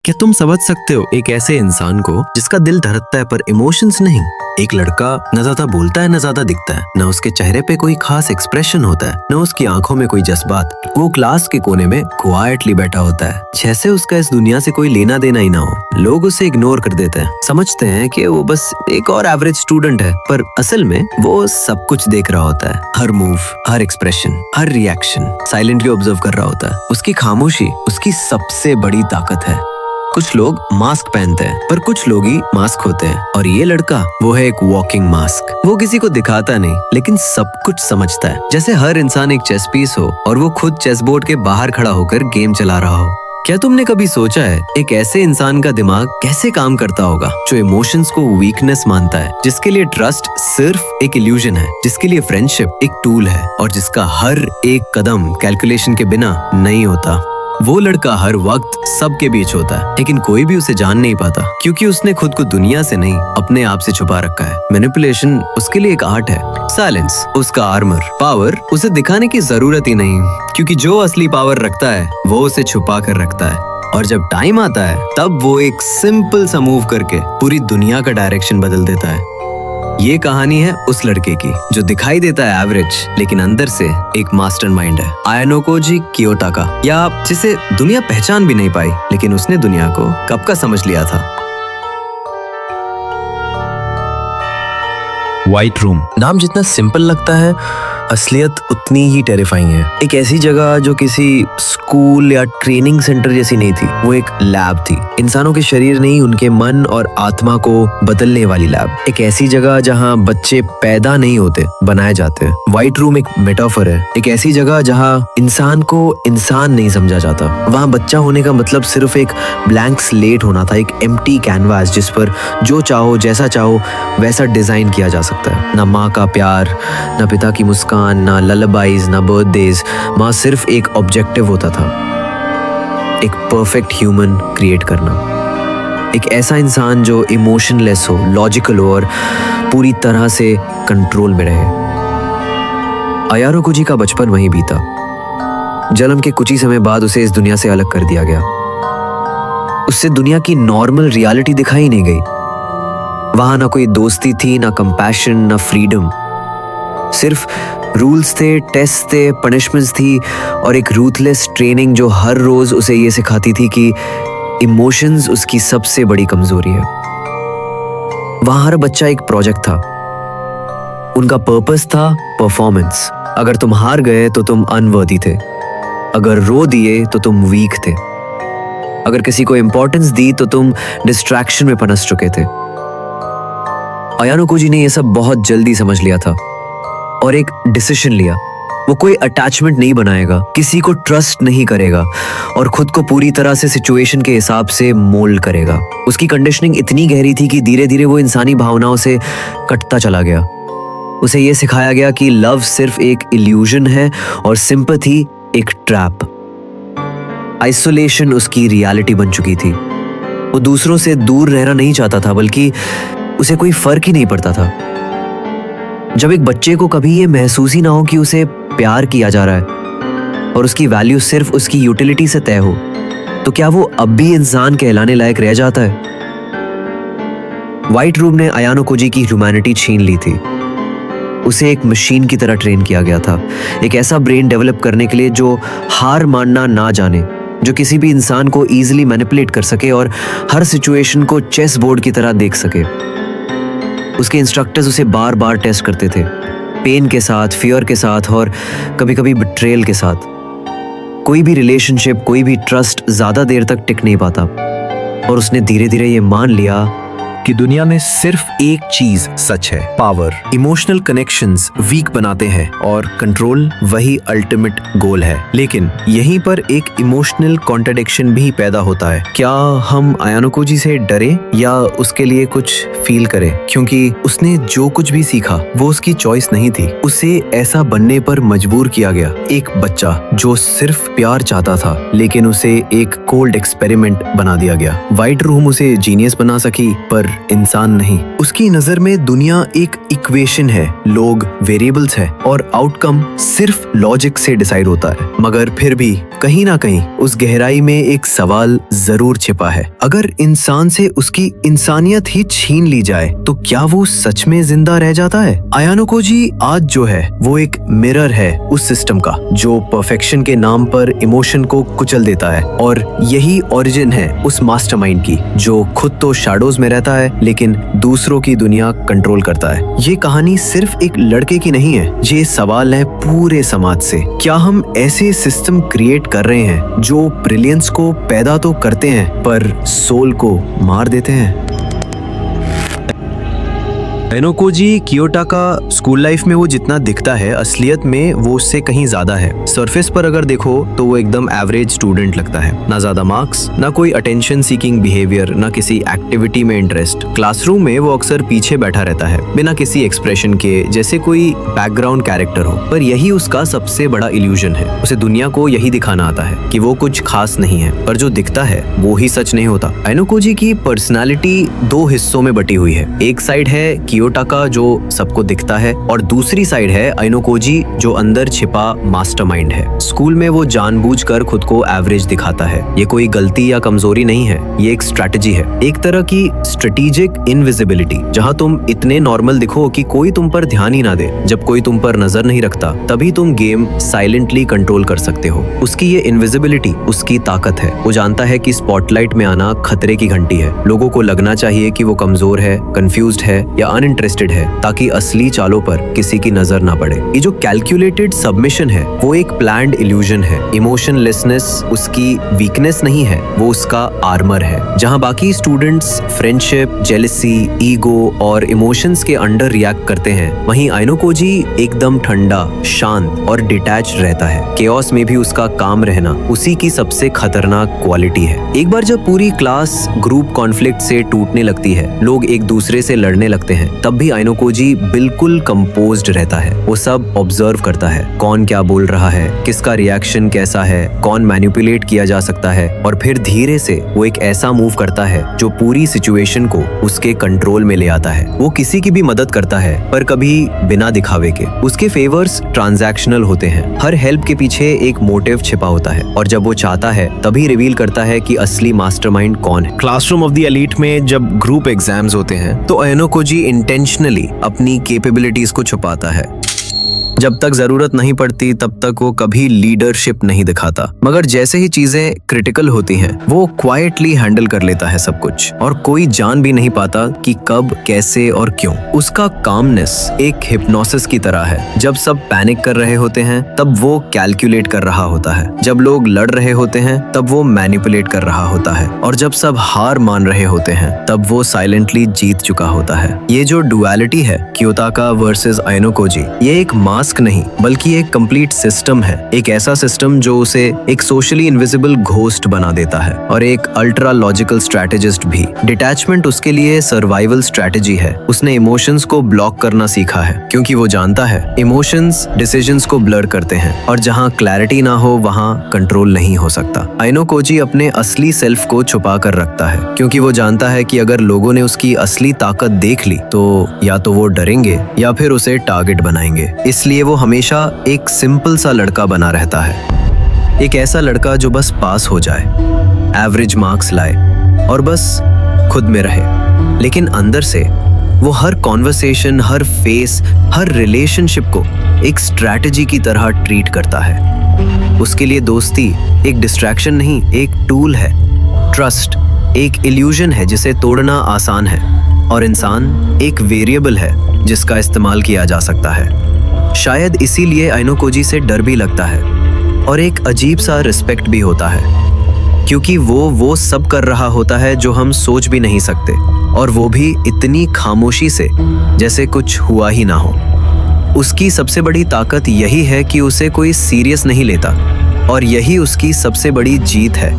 क्या तुम समझ सकते हो एक ऐसे इंसान को जिसका दिल धड़कता है पर इमोशंस नहीं? एक लड़का न ज्यादा बोलता है न ज्यादा दिखता है, न उसके चेहरे पे कोई खास एक्सप्रेशन होता है, न उसकी आंखों में कोई जज्बात। वो क्लास के कोने में क्वाइटली बैठा होता है, जैसे उसका इस दुनिया से कोई लेना देना ही ना हो। लोग उसे इग्नोर कर देते हैं, समझते हैं कि वो बस एक और एवरेज स्टूडेंट है, पर असल में वो सब कुछ देख रहा होता है। हर मूव, हर एक्सप्रेशन, हर रिएक्शन साइलेंटली ऑब्जर्व कर रहा होता है। उसकी खामोशी उसकी सबसे बड़ी ताकत है। कुछ लोग मास्क पहनते हैं, पर कुछ लोग ही मास्क होते हैं, और ये लड़का वो है एक वॉकिंग मास्क। वो किसी को दिखाता नहीं, लेकिन सब कुछ समझता है। जैसे हर इंसान एक चेस पीस हो और वो खुद चेस बोर्ड के बाहर खड़ा होकर गेम चला रहा हो। क्या तुमने कभी सोचा है एक ऐसे इंसान का दिमाग कैसे काम करता होगा, जो इमोशंस को वीकनेस मानता है, जिसके लिए ट्रस्ट सिर्फ एक इल्यूजन है, जिसके लिए फ्रेंडशिप एक टूल है, और जिसका हर एक कदम कैलकुलेशन के बिना नहीं होता? वो लड़का हर वक्त सबके बीच होता है, लेकिन कोई भी उसे जान नहीं पाता, क्योंकि उसने खुद को दुनिया से नहीं अपने आप से छुपा रखा है। मैनिपुलेशन उसके लिए एक आर्ट है, साइलेंस उसका आर्मर। पावर उसे दिखाने की जरूरत ही नहीं, क्योंकि जो असली पावर रखता है वो उसे छुपा कर रखता है, और जब टाइम आता है तब वो एक सिंपल सा मूव करके पूरी दुनिया का डायरेक्शन बदल देता है। ये कहानी है उस लड़के की जो दिखाई देता है एवरेज, लेकिन अंदर से एक मास्टरमाइंड है। आयानोकोजी कियोटाका, या जिसे दुनिया पहचान भी नहीं पाई, लेकिन उसने दुनिया को कब का समझ लिया था। व्हाइट रूम नाम जितना सिंपल लगता है, असलियत उतनी ही टेरिफाइंग है। एक ऐसी जगह जो किसी स्कूल या ट्रेनिंग सेंटर जैसी नहीं थी, वो एक लैब थी। इंसानों के शरीर नहीं, उनके मन और आत्मा को बदलने वाली लैब। एक ऐसी जगह जहाँ बच्चे पैदा नहीं होते, बनाए जाते हैं। व्हाइट रूम एक मेटाफर है, एक ऐसी जगह जहाँ इंसान को इंसान नहीं समझा जाता। वहाँ बच्चा होने का मतलब सिर्फ एक ब्लैंक स्लेट होना था, एक एम्प्टी कैनवास जिस पर जो चाहो जैसा चाहो वैसा डिजाइन किया जा सकता है। ना माँ का प्यार, ना पिता की मुस्कान, ना ललबाइज, ना बर्थडेज। माँ सिर्फ एक ऑब्जेक्टिव होता था, एक परफेक्ट ह्यूमन क्रिएट करना। एक ऐसा इंसान जो इमोशनलेस हो, लॉजिकल हो और पूरी तरह से कंट्रोल में रहे। आयानोकोजी का बचपन वहीं बीता। जन्म के कुछ ही समय बाद उसे इस दुनिया से अलग कर दिया गया। उससे दुनिया की नॉर्मल रियलिटी दिखाई नहीं गई। वहां ना कोई दोस्ती थी, ना कंपैशन, ना फ्रीडम। सिर्फ रूल्स थे, टेस्ट थे, पनिशमेंट्स थी, और एक रूथलेस ट्रेनिंग जो हर रोज उसे ये सिखाती थी कि इमोशंस उसकी सबसे बड़ी कमजोरी है। वहां हर बच्चा एक प्रोजेक्ट था। उनका पर्पस था परफॉर्मेंस। अगर तुम हार गए तो तुम अनवर्दी थे, अगर रो दिए तो तुम वीक थे, अगर किसी को इंपॉर्टेंस दी तो तुम डिस्ट्रैक्शन में पनस चुके थे। आयानोकोजी ने यह सब बहुत जल्दी समझ लिया था और एक डिसीजन लिया। वो कोई अटैचमेंट नहीं बनाएगा, किसी को ट्रस्ट नहीं करेगा, और खुद को पूरी तरह से सिचुएशन के हिसाब से मोल्ड करेगा। उसकी कंडीशनिंग इतनी गहरी थी कि धीरे धीरे वो इंसानी भावनाओं से कटता चला गया। उसे ये सिखाया गया कि लव सिर्फ एक इल्यूजन है और सिंपैथी एक ट्रैप। आइसोलेशन उसकी रियलिटी बन चुकी थी। वो दूसरों से दूर रहना नहीं चाहता था, बल्कि उसे कोई फर्क ही नहीं पड़ता था। जब एक बच्चे को कभी ये महसूस ही ना हो कि उसे प्यार किया जा रहा है और उसकी वैल्यू सिर्फ उसकी यूटिलिटी से तय हो, तो क्या वो अब भी इंसान कहलाने लायक रह जाता है? व्हाइट रूम ने आयानोकोजी की ह्यूमैनिटी छीन ली थी। उसे एक मशीन की तरह ट्रेन किया गया था, एक ऐसा ब्रेन डेवलप करने के लिए जो हार मानना ना जाने, जो किसी भी इंसान को इजीली मैनिपुलेट कर सके और हर सिचुएशन को चेस बोर्ड की तरह देख सके। उसके इंस्ट्रक्टर्स उसे बार बार टेस्ट करते थे, पेन के साथ, फियर के साथ, और कभी कभी बिट्रेयल के साथ। कोई भी रिलेशनशिप, कोई भी ट्रस्ट ज्यादा देर तक टिक नहीं पाता, और उसने धीरे धीरे ये मान लिया कि दुनिया में सिर्फ एक चीज सच है, पावर। इमोशनल कनेक्शंस वीक बनाते हैं और कंट्रोल वही अल्टीमेट गोल है। लेकिन यहीं पर एक इमोशनल कॉन्ट्रडिक्शन भी पैदा होता है। क्या हम आयानोकोजी से डरे या उसके लिए कुछ फील करें? क्योंकि उसने जो कुछ भी सीखा वो उसकी चॉइस नहीं थी, उसे ऐसा बनने पर मजबूर किया गया। एक बच्चा जो सिर्फ प्यार चाहता था, लेकिन उसे एक कोल्ड एक्सपेरिमेंट बना दिया गया। व्हाइट रूम उसे जीनियस बना सकी, पर इंसान नहीं। उसकी नजर में दुनिया एक इक्वेशन है, लोग वेरिएबल्स है और आउटकम सिर्फ लॉजिक से डिसाइड होता है। मगर फिर भी कहीं ना कहीं उस गहराई में एक सवाल जरूर छिपा है। अगर इंसान से उसकी इंसानियत ही छीन ली जाए तो क्या वो सच में जिंदा रह जाता है? आयानोकोजी आज जो है वो एक मिरर है उस सिस्टम का जो परफेक्शन के नाम पर इमोशन को कुचल देता है, और यही ओरिजिन है उस मास्टरमाइंड की जो खुद तो शैडोज में रहता है लेकिन दूसरों की दुनिया कंट्रोल करता है। ये कहानी सिर्फ एक लड़के की नहीं है, ये सवाल है पूरे समाज से। क्या हम ऐसे सिस्टम क्रिएट कर रहे हैं जो ब्रिलियंस को पैदा तो करते हैं पर सोल को मार देते हैं? आयानोकोजी कियोटाका स्कूल लाइफ में वो जितना दिखता है असलियत में वो उससे कहीं ज्यादा है। सरफेस पर अगर देखो तो वो एकदम एवरेज स्टूडेंट लगता है, ना ज्यादा मार्क्स, ना कोई अटेंशन सीकिंग बिहेवियर, ना किसी एक्टिविटी में इंटरेस्ट। क्लासरूम में वो अक्सर पीछे बैठा रहता है बिना किसी एक्सप्रेशन के, जैसे कोई बैकग्राउंड कैरेक्टर हो। पर यही उसका सबसे बड़ा इल्यूजन है। उसे दुनिया को यही दिखाना आता है कि वो कुछ खास नहीं है, पर जो दिखता है वो ही सच नहीं होता। आयानोकोजी की पर्सनालिटी दो हिस्सों में बटी हुई है। एक साइड है कियोटाका जो सबको दिखता है, और दूसरी साइड है आयानोकोजी जो अंदर छिपा मास्टरमाइंड है। स्कूल में वो जानबूझकर खुद को एवरेज दिखाता है। ये कोई गलती या कमजोरी नहीं है, ये एक स्ट्रेटजी है, एक तरह की स्ट्रेटेजिक इनविजिबिलिटी, जहां तुम इतने नॉर्मल दिखो कि कोई तुम पर ध्यान ही ना दे। जब कोई तुम पर नजर नहीं रखता तभी तुम गेम साइलेंटली कंट्रोल कर सकते हो। उसकी ये इनविजिबिलिटी उसकी ताकत है। वो जानता है कि स्पॉटलाइट में आना खतरे की घंटी है। लोगों को लगना चाहिए कि वो कमजोर है, कंफ्यूज्ड है या इंटरेस्टेड है, ताकि असली चालों पर किसी की नजर ना पड़े। ये जो कैलकुलेटेड सबमिशन है वो एक प्लान्ड इल्यूजन है। इमोशनलेसनेस उसकी वीकनेस नहीं है, वो उसका आर्मर है। जहां बाकी स्टूडेंट्स फ्रेंडशिप, जेलसी, ईगो और इमोशंस के अंडर रिएक्ट करते हैं, वहीं आयानोकोजी एकदम ठंडा, शांत और डिटैच रहता है। केओस में भी उसका काम रहना उसी की सबसे खतरनाक क्वालिटी है। एक बार जब पूरी क्लास ग्रुप कॉन्फ्लिक्ट से टूटने लगती है, लोग एक दूसरे से लड़ने लगते हैं, तब भी आयानोकोजी बिल्कुल कंपोज्ड रहता है। वो सब ऑब्जर्व करता है, कौन क्या बोल रहा है, किसका रिएक्शन कैसा है, कौन मैनिपुलेट किया जा सकता है, और फिर धीरे से वो एक ऐसा मूव करता है जो पूरी सिचुएशन को उसके कंट्रोल में ले आता है। वो किसी की भी मदद करता है, पर कभी बिना दिखावे के। उसके फेवर्स ट्रांजैक्शनल होते हैं, हर हेल्प के पीछे एक मोटिव छिपा होता है, और जब वो चाहता है तभी रिवील करता है कि असली मास्टरमाइंड कौन है। क्लासरूम ऑफ द एलीट में जब ग्रुप एग्जाम्स होते हैं तो आयानोकोजी इंटेंशनली अपनी कैपेबिलिटीज को छुपाता है। जब तक जरूरत नहीं पड़ती तब तक वो कभी लीडरशिप नहीं दिखाता, मगर जैसे ही चीजें क्रिटिकल होती हैं वो क्वाइटली हैंडल कर लेता है सब कुछ, और कोई जान भी नहीं पाता कि कब, कैसे और क्यों। उसका कामनेस एक हिप्नोसिस की तरह है। जब सब पैनिक कर रहे होते हैं तब वो कैलकुलेट कर रहा होता है, जब लोग लड़ रहे होते हैं तब वो मैनिपुलेट कर रहा होता है, और जब सब हार मान रहे होते हैं तब वो साइलेंटली जीत चुका होता है। ये जो डुअलिटी है कियोटाका वर्सेस आयानोकोजी, ये एक मास्क नहीं बल्कि एक कंप्लीट सिस्टम है। एक ऐसा सिस्टम जो उसे एक सोशली इनविजिबल घोस्ट बना देता है, और एक अल्ट्रा लॉजिकल स्ट्रैटेजिस्ट भी। डिटैचमेंट उसके लिए सर्वाइवल स्ट्रैटेजी है। उसने इमोशंस को ब्लॉक करना सीखा है, क्योंकि वो जानता है इमोशंस डिसीजंस को ब्लर करते हैं, और जहां क्लैरिटी ना हो वहां कंट्रोल नहीं हो सकता। आयानोकोजी अपने असली सेल्फ को छुपा कर रखता है, क्योंकि वो जानता है कि अगर लोगों ने उसकी असली ताकत देख ली तो या तो वो डरेंगे या फिर उसे टारगेट बनाएंगे। इसलिए वो हमेशा एक सिंपल सा लड़का बना रहता है, एक ऐसा लड़का जो बस पास हो जाए, एवरेज मार्क्स लाए और बस खुद में रहे। लेकिन अंदर से वो हर कॉन्वर्सेशन, हर फेस, हर रिलेशनशिप को एक स्ट्रैटेजी की तरह ट्रीट करता है। उसके लिए दोस्ती एक डिस्ट्रैक्शन नहीं, एक टूल है। ट्रस्ट एक इल्यूजन है जिसे तोड़ना आसान है, और इंसान एक वेरिएबल है जिसका इस्तेमाल किया जा सकता है। शायद इसीलिए आयानोकोजी से डर भी लगता है, और एक अजीब सा रिस्पेक्ट भी होता है, क्योंकि वो सब कर रहा होता है जो हम सोच भी नहीं सकते, और वो भी इतनी खामोशी से जैसे कुछ हुआ ही ना हो। उसकी सबसे बड़ी ताकत यही है कि उसे कोई सीरियस नहीं लेता, और यही उसकी सबसे बड़ी जीत है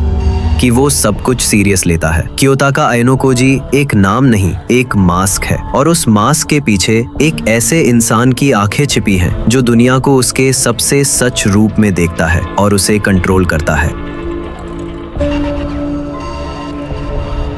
कि वो सब कुछ सीरियस लेता है। कियोटाका आयानोकोजी एक नाम नहीं, एक मास्क है, और उस मास्क के पीछे एक ऐसे इंसान की आंखें छिपी हैं जो दुनिया को उसके सबसे सच रूप में देखता है और उसे कंट्रोल करता है।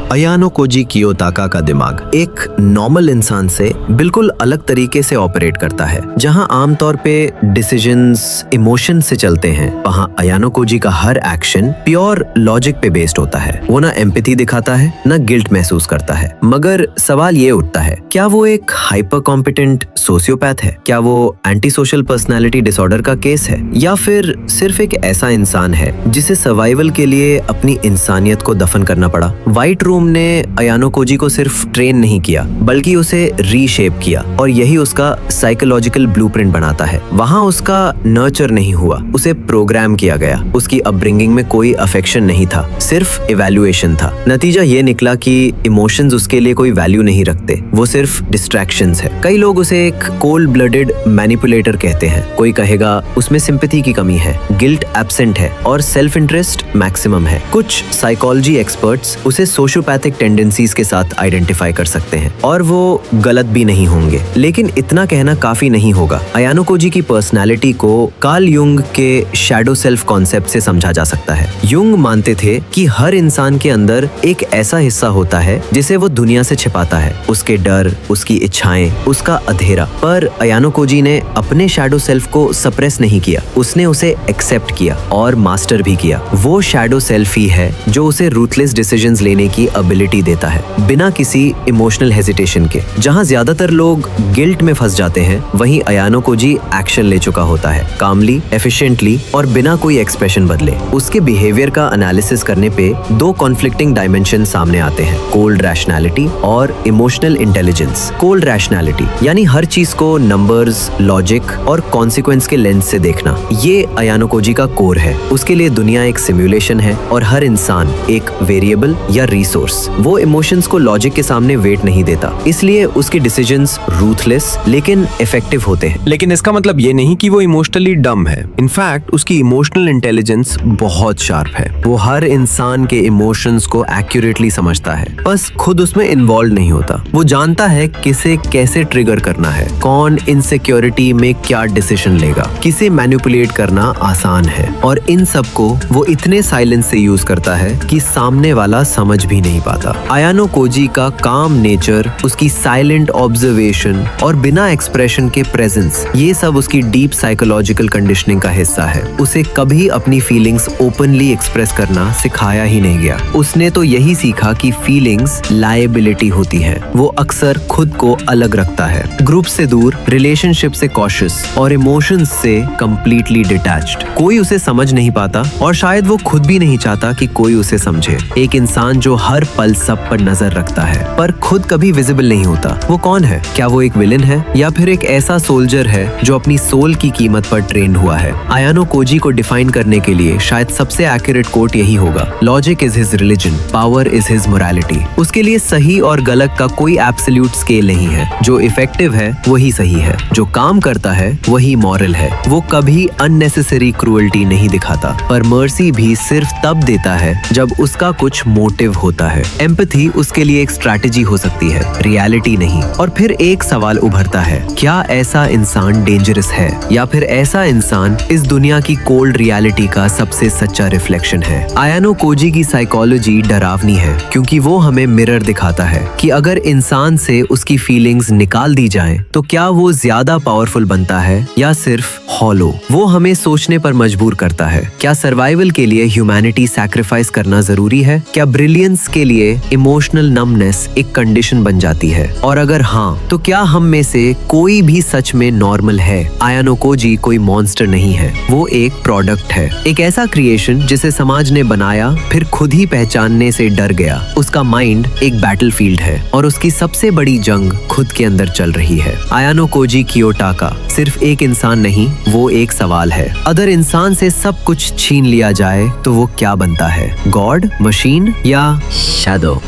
अयानो कोजी कियोटाका का दिमाग एक नॉर्मल इंसान से बिल्कुल अलग तरीके से ऑपरेट करता है। जहां आमतौर पे डिसीजंस इमोशन से चलते हैं, वहां अयानो कोजी का हर एक्शन प्योर लॉजिक पे बेस्ड होता है। वो ना एम्पैथी दिखाता है, ना गिल्ट महसूस करता है। मगर सवाल ये उठता है, क्या वो एक हाइपर कॉम्पिटेंट सोशियोपैथ है? क्या वो एंटी सोशल पर्सनैलिटी डिसऑर्डर का केस है? या फिर सिर्फ एक ऐसा इंसान है जिसे सर्वाइवल के लिए अपनी इंसानियत को दफन करना पड़ा? व्हाइट रूम ने अयानो कोजी को सिर्फ ट्रेन नहीं किया, बल्कि उसे रीशेप किया, और यही उसका साइकोलॉजिकल ब्लूप्रिंट बनाता है। वहां उसका नर्चर नहीं हुआ, उसे प्रोग्राम किया गया। उसकी अपब्रिंगिंग में कोई अफेक्शन नहीं था, सिर्फ इवैल्यूएशन था। नतीजा ये निकला कि इमोशंस उसके लिए कोई वैल्यू नहीं रखते, वो सिर्फ डिस्ट्रैक्शंस है। कई लोग उसे एक कोल्ड ब्लडेड मैनिपुलेटर कहते हैं। कोई कहेगा उसमें सिंपैथी की कमी है, गिल्ट एब्सेंट है और सेल्फ इंटरेस्ट मैक्सिमम है। कुछ साइकोलॉजी एक्सपर्ट्स उसे सोशियोपैथिक टेंडेंसीज के साथ आइडेंटिफाई कर सकते हैं, और वो गलत भी नहीं होंगे। लेकिन इतना कहना काफी नहीं होगा। अयानो कोजी की पर्सनालिटी को कार्ल युंग के शैडो सेल्फ कॉन्सेप्ट से समझा जा सकता है। युंग मानते थे कि हर इंसान के अंदर एक ऐसा हिस्सा होता है जिसे वो दुनिया से छिपाता है, उसके डर, उसकी इच्छाएं, उसका अधेरा। पर अयानो कोजी ने अपने शैडो सेल्फ को सप्रेस नहीं किया, उसने उसे एक्सेप्ट किया और मास्टर भी किया। वो शैडो सेल्फ ही है जो उसे रूथलेस डिसीजंस लेने की एबिलिटी देता है, बिना किसी इमोशनल हेजिटेशन के। जहां ज्यादातर लोग गिल्ट में फंस जाते हैं, वहीं अयानो कोजी एक्शन ले चुका होता है, कामली, एफिशिएंटली और बिना कोई एक्सप्रेशन बदले। उसके बिहेवियर का एनालिसिस करने पे दो कॉन्फ्लिक्टिंग डायमेंशन सामने आते हैं, कोल्ड रैशनैलिटी और इमोशनल इंटेलिजेंस। कोल्ड रैशनैलिटी यानी हर चीज को नंबर्स, लॉजिक और कॉन्सिक्वेंस के लेंस से देखना, ये अयानो कोजी का कोर है। उसके लिए दुनिया एक सिमुलेशन है और हर इंसान एक वेरिएबल या रिसोर्स। वो इमोशंस को लॉजिक के सामने वेट नहीं देता, इसलिए उसके डिसीजंस रूथलेस लेकिन इफेक्टिव होते हैं। लेकिन इसका मतलब ये नहीं कि वो इमोशनली डम है। इनफैक्ट उसकी इमोशनल इंटेलिजेंस बहुत शार्प है। वो हर इंसान के इमोशंस को एक्यूरेटली समझता है, बस खुद उसमें इन्वॉल्व नहीं होता। वो जानता है किसे कैसे ट्रिगर करना है, कौन इनसिक्योरिटी में क्या डिसीजन लेगा, किसे मैनिपुलेट करना आसान है, और इन सब को वो इतने साइलेंस से यूज करता है कि सामने वाला समझ भी नहीं पाता। अयानो कोजी का काम नेचर, उसकी साइलेंट ऑब्जर्वेशन और बिना एक्सप्रेशन के प्रेजेंस, ये सब उसकी डीप साइकोलॉजिकल कंडीशनिंग का हिस्सा है। उसे कभी अपनी फीलिंग्स ओपनली एक्सप्रेस करना सिखाया ही नहीं गया। उसने तो यही सीखा कि फीलिंग्स लायबिलिटी होती है। वो अक्सर खुद को अलग रखता है, ग्रुप से दूर, रिलेशनशिप से कॉशियस और इमोशंस से कंप्लीटली डिटैच्ड। कोई उसे समझ नहीं पाता और शायद वो खुद भी नहीं चाहता कि कोई उसे समझे। एक इंसान जो हर पल सब पर नजर रखता है पर खुद कभी विजिबल नहीं होता, वो कौन है? क्या वो एक विलन है या फिर एक ऐसा सोल्जर है जो अपनी सोल की कीमत पर ट्रेन हुआ है? अयानो कोजी को डिफाइन करने के लिए शायद सबसे एक्यूरेट कोट यही होगा, logic is his religion, power is his morality. उसके लिए सही और गलत का कोई एब्सोल्यूट स्केल नहीं है। जो इफेक्टिव है वही सही है, जो काम करता है वही मॉरल है। वो कभी अननेसेसरी क्रूएल्टी नहीं दिखाता, पर मर्सी भी सिर्फ तब देता है जब उसका कुछ मोटिव होता है। एम्पैथी उसके लिए एक स्ट्रैटेजी हो सकती है, रियलिटी नहीं। और फिर एक सवाल उभरता है, क्या ऐसा इंसान डेंजरस है या फिर ऐसा इंसान इस दुनिया की कोल्ड रियलिटी का सबसे सच्चा रिफ्लेक्शन है? अयानो कोजी की साइकोलॉजी डरावनी है क्योंकि वो हमें मिरर दिखाता है कि अगर इंसान से उसकी फीलिंग्स निकाल दी जाएं, तो क्या वो ज्यादा पावरफुल बनता है या सिर्फ हॉलो? वो हमें सोचने पर मजबूर करता है, क्या सर्वाइवल के लिए ह्यूमैनिटी सैक्रिफाइस करना जरूरी है? क्या ब्रिलियंस के लिए इमोशनल नमनेस एक कंडीशन बन जाती है? और अगर हाँ, तो क्या हम में से कोई भी सच में नॉर्मल है? अयानो कोजी कोई मॉन्स्टर नहीं है, वो एक प्रोडक्ट है, एक ऐसा क्रिएशन जिसे समाज ने बनाया फिर खुद ही पहचानने से डर गया। उसका माइंड एक बैटलफील्ड है और उसकी सबसे बड़ी जंग खुद के अंदर चल रही है। अयानो कोजी कियोटाका सिर्फ एक इंसान नहीं, वो एक सवाल है। अगर इंसान से सब कुछ छीन लिया जाए तो वो क्या बनता है? गॉड, मशीन या शैडो?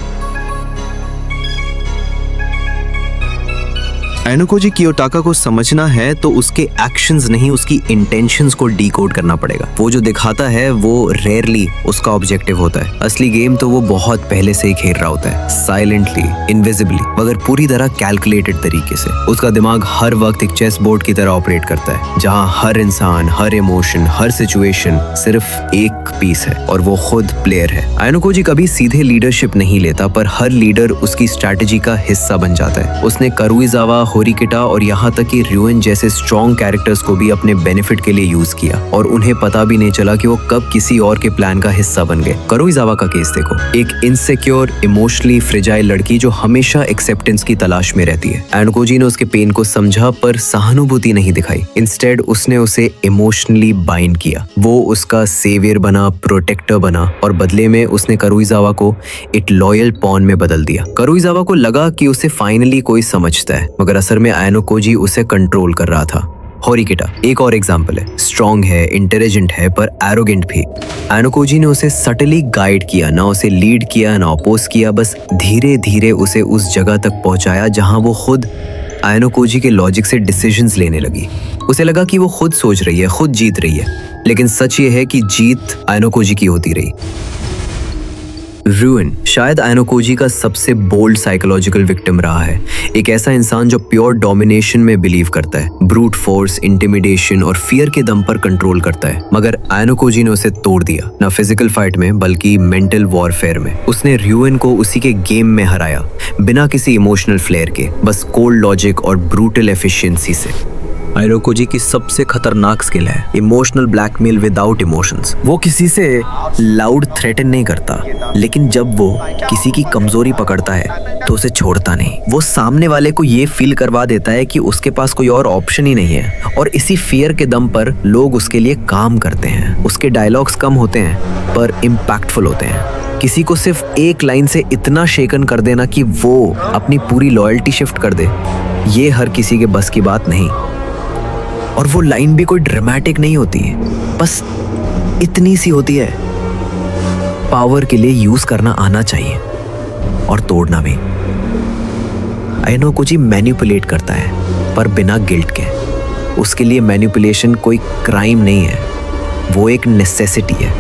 आयनोकोजी कियोटाका को समझना है तो उसके एक्शंस नहीं, उसकी इंटेंशंस को डीकोड करना पड़ेगा। वो जो दिखाता है वो रेयरली उसका ऑब्जेक्टिव होता है। असली गेम तो वो बहुत पहले से ही खेल रहा होता है, साइलेंटली, इनविजिबली, मगर पूरी तरह कैलकुलेटेड तरीके से। उसका दिमाग हर वक्त एक चेस बोर्ड की तरह ऑपरेट करता है, जहाँ हर इंसान, हर इमोशन, हर सिचुएशन सिर्फ एक पीस है और वो खुद प्लेयर है। आयनोकोजी कभी सीधे लीडरशिप नहीं लेता, पर हर लीडर उसकी स्ट्रैटेजी का हिस्सा बन जाता है। उसने कारुइजावा, होरिकिटा और यहाँ तक कि र्यूएन जैसे स्ट्रॉन्ग कैरेक्टर्स को भी अपने बेनिफिट के लिए यूज किया और उन्हें पता भी नहीं चला कि वो कब किसी और के प्लान का हिस्सा बन गए। कारुइजावा का केस देखो, एक इनसिक्योर, इमोशनली फ्रेजाइल लड़की जो हमेशा एक्सेप्टेंस की तलाश में रहती है। आयनोकोजी ने उसके पेन को समझा पर सहानुभूति नहीं दिखाई। इंस्टेड उसने उसे इमोशनली बाइंड किया। वो उसका सेवियर बना, प्रोटेक्टर बना और बदले में उसने कारुइजावा को एक लॉयल पॉन में बदल दिया। कारुइजावा को लगा कि उसे फाइनली कोई समझता है, मगर असर में आयनोकोजी उसे कंट्रोल कर रहा था। होरिकिटा एक और एग्जाम्पल है। स्ट्रॉन्ग है, इंटेलिजेंट है, पर एरोगेंट भी। आयनोकोजी ने उसे सटली गाइड किया, ना उसे लीड किया, ना अपोज किया, बस धीरे धीरे उसे उस जगह तक पहुंचाया जहां वो खुद आयनोकोजी के लॉजिक से डिसीजंस लेने लगी। उसे लगा कि वो खुद सोच रही है, खुद जीत रही है, लेकिन सच ये है कि जीत आयनोकोजी की होती रही। र्यूएन शायद आयनोकोजी का सबसे बोल्ड साइकोलॉजिकल विक्टिम रहा है। एक ऐसा इंसान जो प्योर डोमिनेशन में बिलीव करता है, ब्रूट फोर्स, इंटिमिडेशन और फियर के दम पर कंट्रोल करता है। मगर आयनोकोजी ने उसे तोड़ दिया, ना फिजिकल फाइट में बल्कि मेंटल वॉरफेयर में। उसने र्यूएन को उसी के गेम में हराया, बिना किसी इमोशनल फ्लेयर के, बस कोल्ड लॉजिक और ब्रूटल एफिशिएंसी से। आयनोकोजी की सबसे खतरनाक स्किल है इमोशनल ब्लैकमेल विदाउट इमोशंस। वो किसी से लाउड थ्रेटन नहीं करता, लेकिन जब वो किसी की कमजोरी पकड़ता है तो उसे छोड़ता नहीं। वो सामने वाले को ये फील करवा देता है कि उसके पास कोई और ऑप्शन ही नहीं है, और इसी फियर के दम पर लोग उसके लिए काम करते हैं। उसके डायलॉग्स कम होते हैं पर इम्पैक्टफुल होते हैं। किसी को सिर्फ एक लाइन से इतना शेकन कर देना कि वो अपनी पूरी लॉयल्टी शिफ्ट कर दे, ये हर किसी के बस की बात नहीं। और वो लाइन भी कोई ड्रामेटिक नहीं होती है, बस इतनी सी होती है, पावर के लिए यूज करना आना चाहिए और तोड़ना भी। आयनोकोजी मैनिपुलेट करता है पर बिना गिल्ट के। उसके लिए मैनिपुलेशन कोई क्राइम नहीं है, वो एक नेसेसिटी है।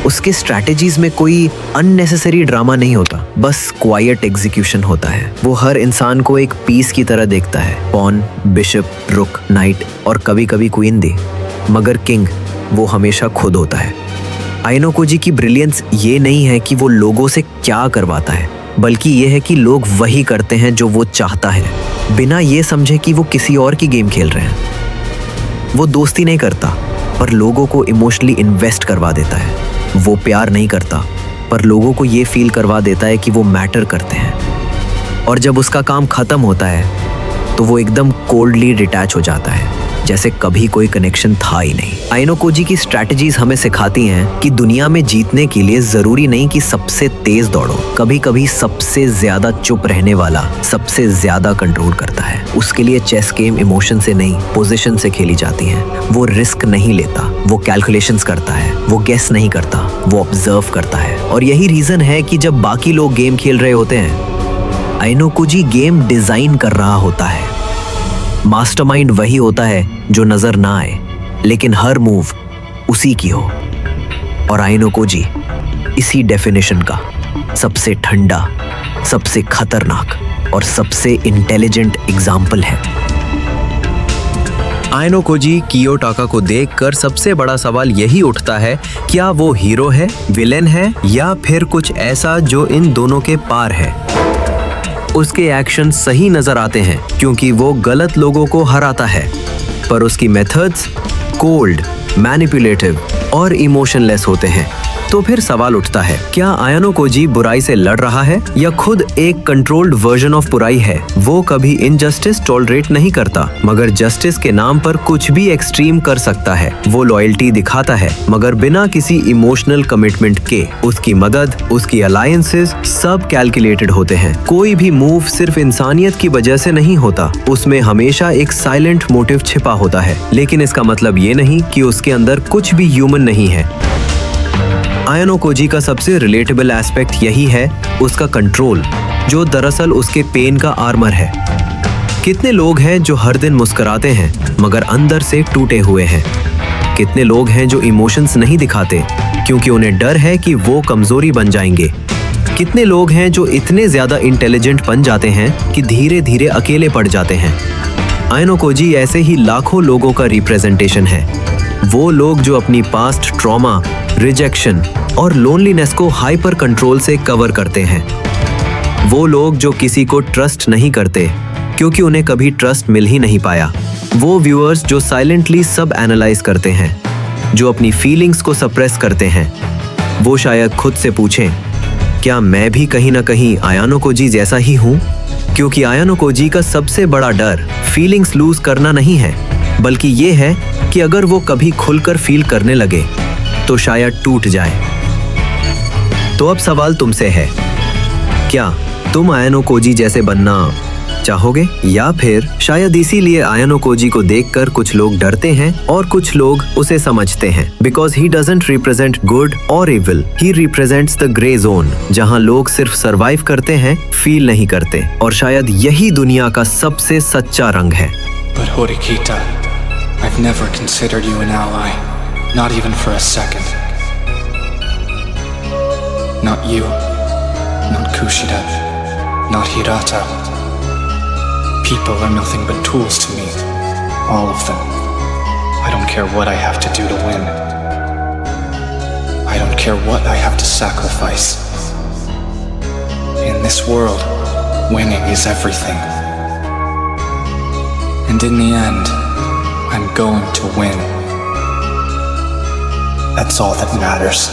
उसके स्ट्रैटेजीज में कोई अननेसेसरी ड्रामा नहीं होता, बस क्वाइट एग्जीक्यूशन होता है। वो हर इंसान को एक पीस की तरह देखता है, पॉन, बिशप, रुक, नाइट और कभी कभी क्वीन भी, मगर किंग वो हमेशा खुद होता है। आयनोकोजी की ब्रिलियंस ये नहीं है कि वो लोगों से क्या करवाता है, बल्कि ये है कि लोग वही करते हैं जो वो चाहता है, बिना ये समझे कि वो किसी और की गेम खेल रहे हैं। वो दोस्ती नहीं करता पर लोगों को इमोशनली इन्वेस्ट करवा देता है। वो प्यार नहीं करता पर लोगों को ये फील करवा देता है कि वो मैटर करते हैं। और जब उसका काम खत्म होता है तो वो एकदम कोल्डली डिटैच हो जाता है, जैसे कभी कोई कनेक्शन था ही नहीं। आयनोकोजी की स्ट्रैटेजीज हमें सिखाती हैं कि दुनिया में जीतने के लिए जरूरी नहीं कि सबसे तेज दौड़ो, कभी कभी सबसे ज्यादा चुप रहने वाला सबसे ज्यादा कंट्रोल करता है। उसके लिए चेस गेम इमोशन से नहीं, पोजीशन से खेली जाती है। वो रिस्क नहीं लेता, वो कैलकुलेशंस करता है, वो गेस नहीं करता, वो ऑब्जर्व करता है। और यही रीजन है कि जब बाकी लोग गेम खेल रहे होते हैं, आयनोकोजी गेम डिजाइन कर रहा होता है। मास्टरमाइंड वही होता है जो नजर ना आए, लेकिन हर मूव उसी की हो। और आयनोकोजी इसी डेफिनेशन का सबसे ठंडा, सबसे खतरनाक और सबसे इंटेलिजेंट एग्जाम्पल है। आयनोकोजी कियोटाका को देखकर सबसे बड़ा सवाल यही उठता है, क्या वो हीरो है, विलेन है, या फिर कुछ ऐसा जो इन दोनों के पार है। उसके एक्शन सही नजर आते हैं क्योंकि वो गलत लोगों को हराता है, पर उसकी मेथड्स कोल्ड, मैनिपुलेटिव और इमोशनलेस होते हैं। तो फिर सवाल उठता है, क्या आयनोकोजी बुराई से लड़ रहा है या खुद एक कंट्रोल्ड वर्जन ऑफ बुराई है। वो कभी इनजस्टिस टॉलरेट नहीं करता, मगर जस्टिस के नाम पर कुछ भी एक्सट्रीम कर सकता है। वो लॉयल्टी दिखाता है मगर बिना किसी इमोशनल कमिटमेंट के। उसकी मदद, उसकी अलायंसेस सब कैलकुलेटेड होते हैं। कोई भी मूव सिर्फ इंसानियत की वजह से नहीं होता, उसमें हमेशा एक साइलेंट मोटिव छिपा होता है। लेकिन इसका मतलब ये नहीं कि उसके अंदर कुछ भी ह्यूमन नहीं है। आयनोकोजी का सबसे रिलेटेबल एस्पेक्ट यही है, उसका कंट्रोल, जो दरअसल उसके पेन का आर्मर है। कितने लोग हैं जो हर दिन मुस्कुराते हैं मगर अंदर से टूटे हुए हैं? कितने लोग हैं जो इमोशंस नहीं दिखाते क्योंकि उन्हें डर है कि वो कमजोरी बन जाएंगे? कितने लोग हैं जो इतने ज्यादा इंटेलिजेंट बन जाते हैं कि धीरे धीरे अकेले पड़ जाते हैं? आयनोकोजी ऐसे ही लाखों लोगों का रिप्रेजेंटेशन है। वो लोग जो अपनी पास्ट ट्रॉमा, रिजेक्शन और लोनलीनेस को हाइपर कंट्रोल से कवर करते हैं। वो लोग जो किसी को ट्रस्ट नहीं करते क्योंकि उन्हें कभी ट्रस्ट मिल ही नहीं पाया। वो व्यूअर्स जो साइलेंटली सब एनालाइज करते हैं, जो अपनी फीलिंग्स को सप्रेस करते हैं। वो शायद खुद से पूछें, क्या मैं भी कहीं ना कहीं आयानोकोजी जैसा ही हूँ? क्योंकि आयानोकोजी का सबसे बड़ा डर फीलिंग्स लूज करना नहीं है, बल्कि ये है कि अगर वो कभी खुलकर फील करने लगे तो शायद टूट जाए। तो अब सवाल तुमसे है, क्या तुम आयानोकोजी जैसे बनना चाहोगे? या फिर शायद इसीलिए आयानोकोजी को देखकर कुछ लोग डरते हैं और कुछ लोग उसे समझते हैं, because he doesn't represent good और evil, he represents the grey zone, जहां लोग सिर्फ सरवाइव करते हैं, फील नहीं करते। और शायद यही दुनिया का सबसे सच्चा रंग है। But Horikita, I've never considered you an ally, not even for a second. Not you, not Kushida, not Hirata. People are nothing but tools to me, all of them. I don't care what I have to do to win. I don't care what I have to sacrifice. In this world, winning is everything. And in the end, I'm going to win. That's all that matters.